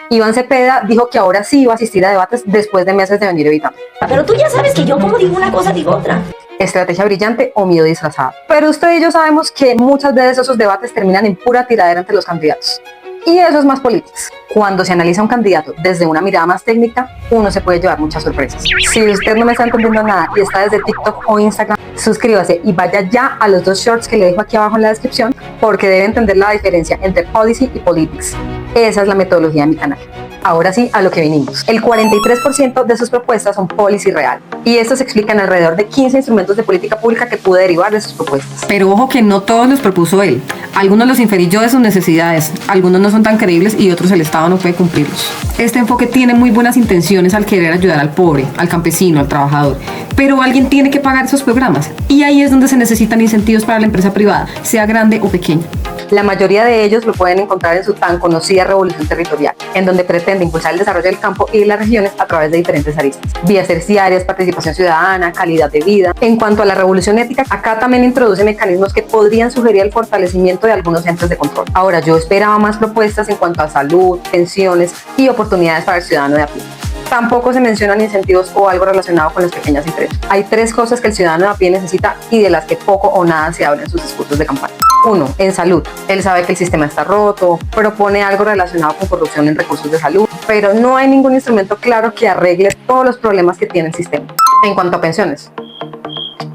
Iván Cepeda dijo que ahora sí iba a asistir a debates después de meses de venir evitando. Pero tú ya sabes que yo como digo una cosa, digo otra. Estrategia brillante o miedo disfrazado. Pero usted y yo sabemos que muchas veces esos debates terminan en pura tiradera entre los candidatos. Y eso es más polítics. Cuando se analiza un candidato desde una mirada más técnica, uno se puede llevar muchas sorpresas. Si usted no me está entendiendo nada y está desde TikTok o Instagram, suscríbase y vaya ya a los 2 shorts que le dejo aquí abajo en la descripción, porque debe entender la diferencia entre policy y politics. Esa es la metodología de mi canal. Ahora sí, a lo que vinimos. El 43% de sus propuestas son policy real. Y esto se explica en alrededor de 15 instrumentos de política pública que pude derivar de sus propuestas. Pero ojo que no todos los propuso él. Algunos los inferí yo de sus necesidades, algunos no son tan creíbles y otros el Estado no puede cumplirlos. Este enfoque tiene muy buenas intenciones al querer ayudar al pobre, al campesino, al trabajador. Pero alguien tiene que pagar esos programas. Y ahí es donde se necesitan incentivos para la empresa privada, sea grande o pequeña. La mayoría de ellos lo pueden encontrar en su tan conocida revolución territorial, en donde pretende impulsar el desarrollo del campo y de las regiones a través de diferentes aristas: vías terciarias, participación ciudadana, calidad de vida. En cuanto a la revolución ética, acá también introduce mecanismos que podrían sugerir el fortalecimiento de algunos entes de control. Ahora, yo esperaba más propuestas en cuanto a salud, pensiones y oportunidades para el ciudadano de a pie. Tampoco se mencionan incentivos o algo relacionado con las pequeñas empresas. Hay 3 cosas que el ciudadano de a pie necesita y de las que poco o nada se habla en sus discursos de campaña. 1. En salud. Él sabe que el sistema está roto, propone algo relacionado con corrupción en recursos de salud, pero no hay ningún instrumento claro que arregle todos los problemas que tiene el sistema. En cuanto a pensiones,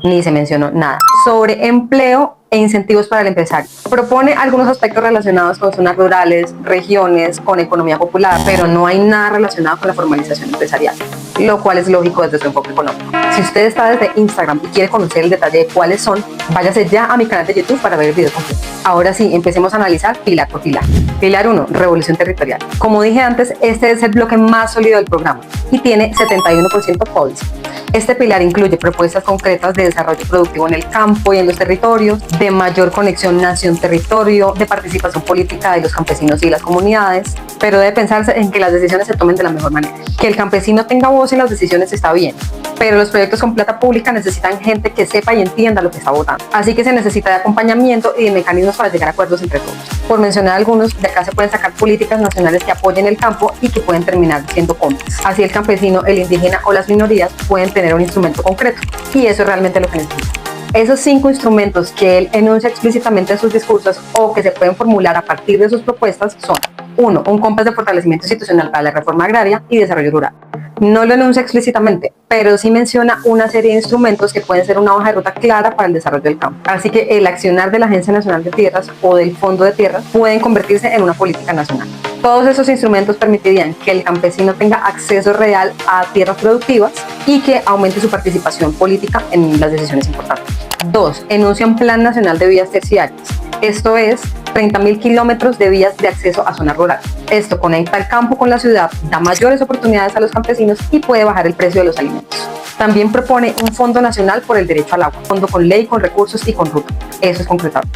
ni se mencionó nada. Sobre empleo e incentivos para el empresario. Propone algunos aspectos relacionados con zonas rurales, regiones, con economía popular, pero no hay nada relacionado con la formalización empresarial, lo cual es lógico desde su enfoque económico. Si usted está desde Instagram y quiere conocer el detalle de cuáles son, váyase ya a mi canal de YouTube para ver el video completo. Ahora sí, empecemos a analizar pilar por pilar. Pilar 1, revolución territorial. Como dije antes, este es el bloque más sólido del programa y tiene 71% policy. Este pilar incluye propuestas concretas de desarrollo productivo en el campo y en los territorios, de mayor conexión nación-territorio, de participación política de los campesinos y las comunidades, pero debe pensarse en que las decisiones se tomen de la mejor manera. Que el campesino tenga voz en las decisiones está bien, pero los proyectos con plata pública necesitan gente que sepa y entienda lo que está votando. Así que se necesita de acompañamiento y de mecanismos para llegar a acuerdos entre todos. Por mencionar algunos, de acá se pueden sacar políticas nacionales que apoyen el campo y que pueden terminar siendo cómplices. Así el campesino, el indígena o las minorías pueden tener un instrumento concreto, y eso es realmente lo que necesita. Esos 5 instrumentos que él enuncia explícitamente en sus discursos o que se pueden formular a partir de sus propuestas son: 1. Un compás de fortalecimiento institucional para la reforma agraria y desarrollo rural. No lo enuncia explícitamente, pero sí menciona una serie de instrumentos que pueden ser una hoja de ruta clara para el desarrollo del campo. Así que el accionar de la Agencia Nacional de Tierras o del Fondo de Tierras pueden convertirse en una política nacional. Todos esos instrumentos permitirían que el campesino tenga acceso real a tierras productivas y que aumente su participación política en las decisiones importantes. 2. Enuncia un Plan Nacional de Vías Terciarias. Esto es 30.000 kilómetros de vías de acceso a zonas rurales. Esto conecta el campo con la ciudad, da mayores oportunidades a los campesinos y puede bajar el precio de los alimentos. También propone un Fondo Nacional por el Derecho al Agua, fondo con ley, con recursos y con ruta. Eso es concretable.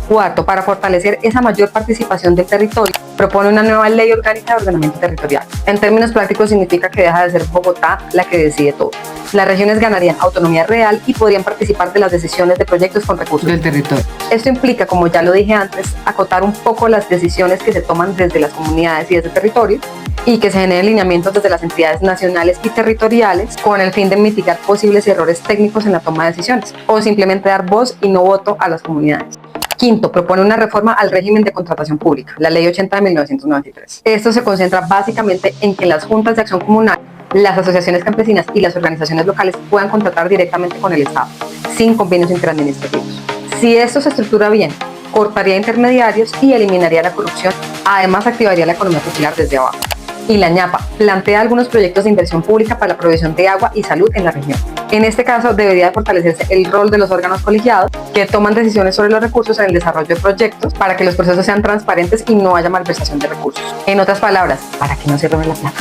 4. Para fortalecer esa mayor participación del territorio, propone una nueva ley orgánica de ordenamiento territorial. En términos prácticos significa que deja de ser Bogotá la que decide todo. Las regiones ganarían autonomía real y podrían participar de las decisiones de proyectos con recursos Del territorio. Esto implica, como ya lo dije antes, acotar un poco las decisiones que se toman desde las comunidades y desde el territorio, y que se generen lineamientos desde las entidades nacionales y territoriales con el fin de mitigar posibles errores técnicos en la toma de decisiones, o simplemente dar voz y no voto a las comunidades. 5. Propone una reforma al régimen de contratación pública, la Ley 80 de 1993. Esto se concentra básicamente en que las juntas de acción comunal, las asociaciones campesinas y las organizaciones locales puedan contratar directamente con el Estado, sin convenios interadministrativos. Si esto se estructura bien, cortaría intermediarios y eliminaría la corrupción. Además, activaría la economía popular desde abajo. Y la ñapa plantea algunos proyectos de inversión pública para la provisión de agua y salud en la región. En este caso, debería de fortalecerse el rol de los órganos colegiados que toman decisiones sobre los recursos en el desarrollo de proyectos para que los procesos sean transparentes y no haya malversación de recursos. En otras palabras, para que no se roben la plata.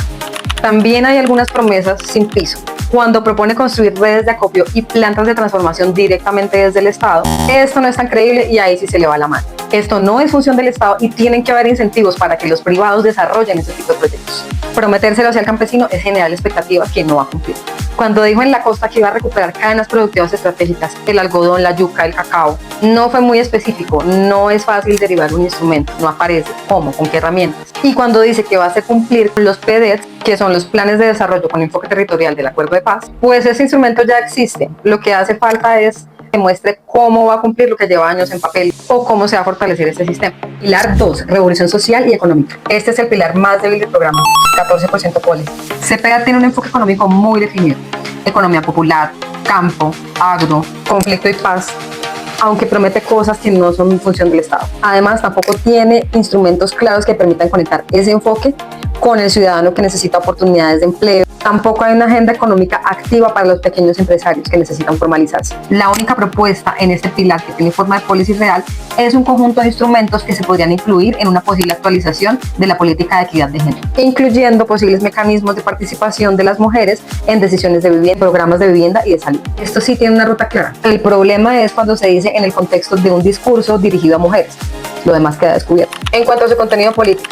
También hay algunas promesas sin piso. Cuando propone construir redes de acopio y plantas de transformación directamente desde el Estado, esto no es tan creíble y ahí sí se le va la mano. Esto no es función del Estado y tienen que haber incentivos para que los privados desarrollen ese tipo de proyectos. Prometérselo hacia el campesino es generar expectativas que no va a cumplir. Cuando dijo en la costa que iba a recuperar cadenas productivas estratégicas, el algodón, la yuca, el cacao, no fue muy específico, no es fácil derivar un instrumento, no aparece cómo, con qué herramientas. Y cuando dice que va a hacer cumplir los PDEs, que son los planes de desarrollo con enfoque territorial del Acuerdo de Paz, pues ese instrumento ya existe. Lo que hace falta es que muestre cómo va a cumplir lo que lleva años en papel o cómo se va a fortalecer este sistema. Pilar 2, revolución social y económica. Este es el pilar más débil del programa, 14% poli. CPA tiene un enfoque económico muy definido. Economía popular, campo, agro, conflicto y paz, aunque promete cosas que no son función del Estado. Además, tampoco tiene instrumentos claros que permitan conectar ese enfoque con el ciudadano que necesita oportunidades de empleo. Tampoco hay una agenda económica activa para los pequeños empresarios que necesitan formalizarse. La única propuesta en este pilar que tiene forma de policy real es un conjunto de instrumentos que se podrían incluir en una posible actualización de la política de equidad de género, incluyendo posibles mecanismos de participación de las mujeres en decisiones de vivienda, programas de vivienda y de salud. Esto sí tiene una ruta clara. El problema es cuando se dice en el contexto de un discurso dirigido a mujeres. Lo demás queda descubierto. En cuanto a su contenido político,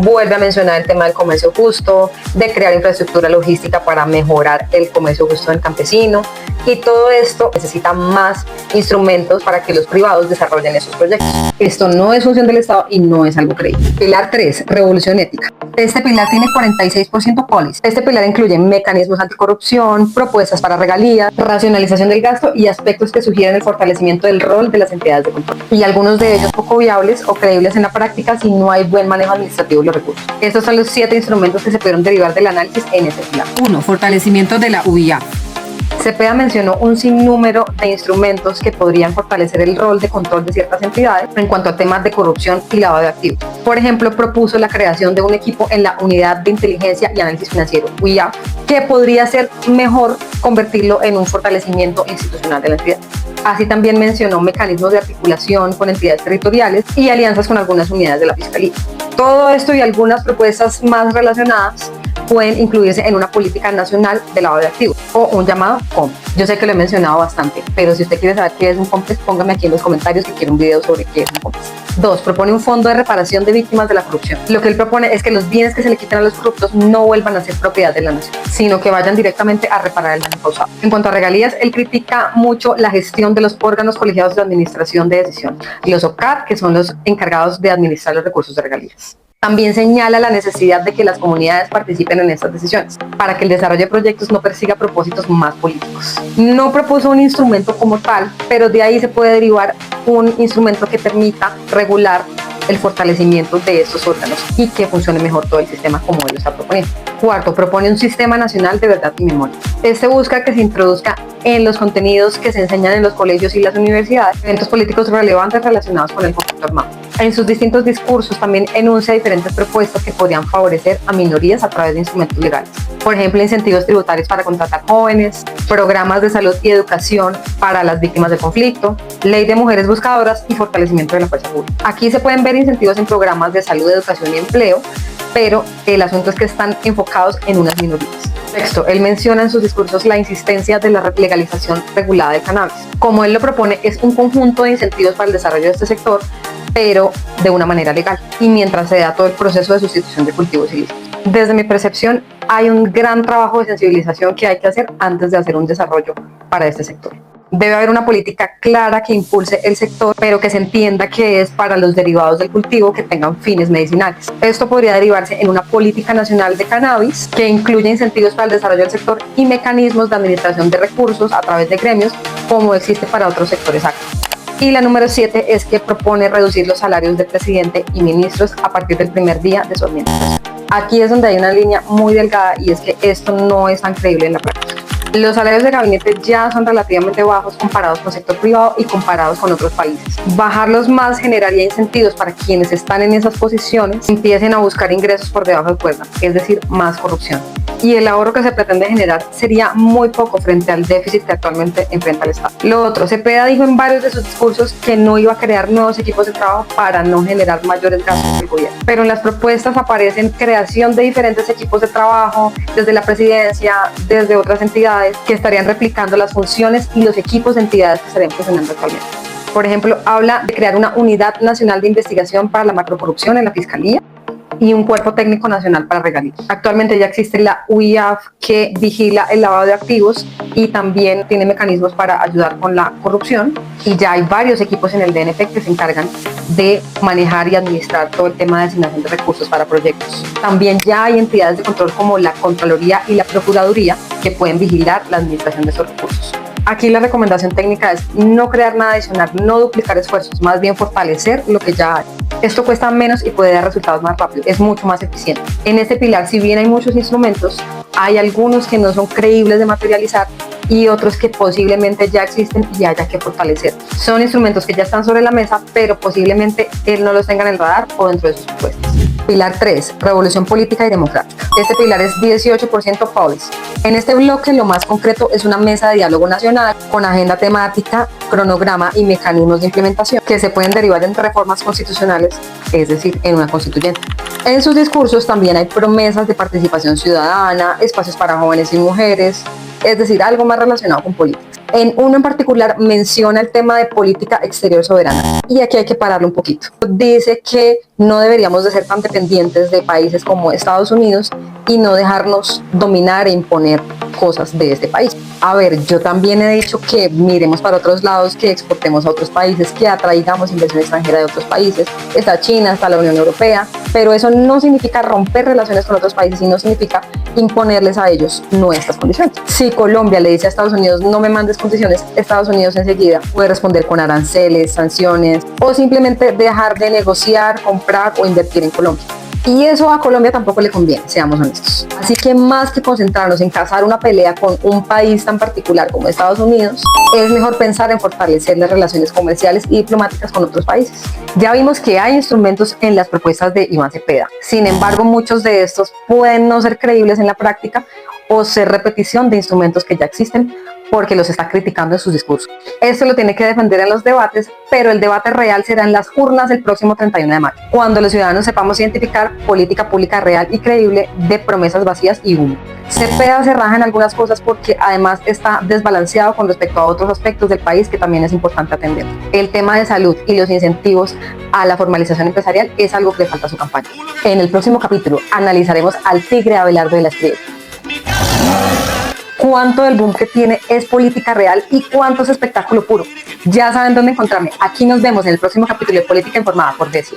vuelve a mencionar el tema del comercio justo, de crear infraestructura logística para mejorar el comercio justo del campesino, y todo esto necesita más instrumentos para que los privados desarrollen esos proyectos. Esto no es función del Estado y no es algo creíble. Pilar 3, revolución ética. Este pilar tiene 46% policy. Este pilar incluye mecanismos anticorrupción, propuestas para regalías, racionalización del gasto y aspectos que sugieren el fortalecimiento del rol de las entidades de control. Y algunos de ellos poco viables o creíbles en la práctica si no hay buen manejo administrativo de los recursos. Estos son los 7 instrumentos que se pudieron derivar del análisis en este pilar. 1. Fortalecimiento de la UIA. CPA mencionó un sinnúmero de instrumentos que podrían fortalecer el rol de control de ciertas entidades en cuanto a temas de corrupción y lavado de activos. Por ejemplo, propuso la creación de un equipo en la Unidad de Inteligencia y Análisis Financiero, UIA, que podría ser mejor convertirlo en un fortalecimiento institucional de la entidad. Así también mencionó mecanismos de articulación con entidades territoriales y alianzas con algunas unidades de la Fiscalía. Todo esto y algunas propuestas más relacionadas pueden incluirse en una política nacional de lavado de activos o un llamado COMP. Yo sé que lo he mencionado bastante, pero si usted quiere saber qué es un COMPES, póngame aquí en los comentarios que quiero un video sobre qué es un COMPES. 2. Propone un fondo de reparación de víctimas de la corrupción. Lo que él propone es que los bienes que se le quiten a los corruptos no vuelvan a ser propiedad de la nación, sino que vayan directamente a reparar el daño causado. En cuanto a regalías, él critica mucho la gestión de los órganos colegiados de administración de decisión, los OCAD, que son los encargados de administrar los recursos de regalías. También señala la necesidad de que las comunidades participen en estas decisiones, para que el desarrollo de proyectos no persiga propósitos más políticos. No propuso un instrumento como tal, pero de ahí se puede derivar un instrumento que permita regular el fortalecimiento de estos órganos y que funcione mejor todo el sistema como él lo está proponiendo. 4. Propone un sistema nacional de verdad y memoria. Este busca que se introduzca en los contenidos que se enseñan en los colegios y las universidades eventos políticos relevantes relacionados con el conflicto armado. En sus distintos discursos también enuncia diferentes propuestas que podrían favorecer a minorías a través de instrumentos legales. Por ejemplo, incentivos tributarios para contratar jóvenes, programas de salud y educación para las víctimas del conflicto, ley de mujeres buscadoras y fortalecimiento de la fuerza pública. Aquí se pueden ver incentivos en programas de salud, educación y empleo, pero el asunto es que están enfocados en unas minorías. Sexto, él menciona en sus discursos la insistencia de la legalización regulada del cannabis. Como él lo propone, es un conjunto de incentivos para el desarrollo de este sector, pero de una manera legal, y mientras se da todo el proceso de sustitución de cultivos ilícitos. Desde mi percepción, hay un gran trabajo de sensibilización que hay que hacer antes de hacer un desarrollo para este sector. Debe haber una política clara que impulse el sector, pero que se entienda que es para los derivados del cultivo que tengan fines medicinales. Esto podría derivarse en una política nacional de cannabis que incluya incentivos para el desarrollo del sector y mecanismos de administración de recursos a través de gremios, como existe para otros sectores activos. Y la número 7 es que propone reducir los salarios del presidente y ministros a partir del primer día de su administración. Aquí es donde hay una línea muy delgada y es que esto no es tan creíble en la práctica. Los salarios de gabinete ya son relativamente bajos comparados con el sector privado y comparados con otros países. Bajarlos más generaría incentivos para quienes están en esas posiciones empiecen a buscar ingresos por debajo de cuerda, es decir, más corrupción. Y el ahorro que se pretende generar sería muy poco frente al déficit que actualmente enfrenta el Estado. Lo otro, Cepeda dijo en varios de sus discursos que no iba a crear nuevos equipos de trabajo para no generar mayores gastos del gobierno. Pero en las propuestas aparecen creación de diferentes equipos de trabajo, desde la presidencia, desde otras entidades, que estarían replicando las funciones y los equipos de entidades que estarían funcionando actualmente. Por ejemplo, habla de crear una unidad nacional de investigación para la macrocorrupción en la Fiscalía y un cuerpo técnico nacional para regalías. Actualmente ya existe la UIAF que vigila el lavado de activos y también tiene mecanismos para ayudar con la corrupción, y ya hay varios equipos en el DNP que se encargan de manejar y administrar todo el tema de asignación de recursos para proyectos. También ya hay entidades de control como la Contraloría y la Procuraduría que pueden vigilar la administración de esos recursos. Aquí la recomendación técnica es no crear nada adicional, no duplicar esfuerzos, más bien fortalecer lo que ya hay. Esto cuesta menos y puede dar resultados más rápidos, es mucho más eficiente. En este pilar, si bien hay muchos instrumentos, hay algunos que no son creíbles de materializar y otros que posiblemente ya existen y haya que fortalecer. Son instrumentos que ya están sobre la mesa, pero posiblemente él no los tenga en el radar o dentro de sus propuestas. Pilar 3, Revolución Política y Democrática. Este pilar es 18% policy. En este bloque lo más concreto es una mesa de diálogo nacional con agenda temática, cronograma y mecanismos de implementación que se pueden derivar en reformas constitucionales, es decir, en una constituyente. En sus discursos también hay promesas de participación ciudadana, espacios para jóvenes y mujeres, es decir, algo más relacionado con política. En uno en particular menciona el tema de política exterior soberana y aquí hay que pararlo un poquito. Dice que no deberíamos de ser tan dependientes de países como Estados Unidos y no dejarnos dominar e imponer cosas de este país. A ver, yo también he dicho que miremos para otros lados, que exportemos a otros países, que atraigamos inversión extranjera de otros países. Está China, está la Unión Europea, pero eso no significa romper relaciones con otros países y no significa imponerles a ellos nuestras condiciones. Si Colombia le dice a Estados Unidos no me mandes condiciones, Estados Unidos enseguida puede responder con aranceles, sanciones o simplemente dejar de negociar, comprar o invertir en Colombia. Y eso a Colombia tampoco le conviene, seamos honestos. Así que más que concentrarnos en cazar una pelea con un país tan particular como Estados Unidos, es mejor pensar en fortalecer las relaciones comerciales y diplomáticas con otros países. Ya vimos que hay instrumentos en las propuestas de Iván Cepeda. Sin embargo, muchos de estos pueden no ser creíbles en la práctica o ser repetición de instrumentos que ya existen porque los está criticando en sus discursos. Esto lo tiene que defender en los debates, pero el debate real será en las urnas el próximo 31 de mayo, cuando los ciudadanos sepamos identificar política pública real y creíble de promesas vacías y humo. Cepeda se raja en algunas cosas porque además está desbalanceado con respecto a otros aspectos del país que también es importante atender. El tema de salud y los incentivos a la formalización empresarial es algo que le falta a su campaña. En el próximo capítulo analizaremos al tigre Abelardo de la Espriella. Cuánto del boom que tiene es política real y cuánto es espectáculo puro. Ya saben dónde encontrarme. Aquí nos vemos en el próximo capítulo de Política Informada por Decio.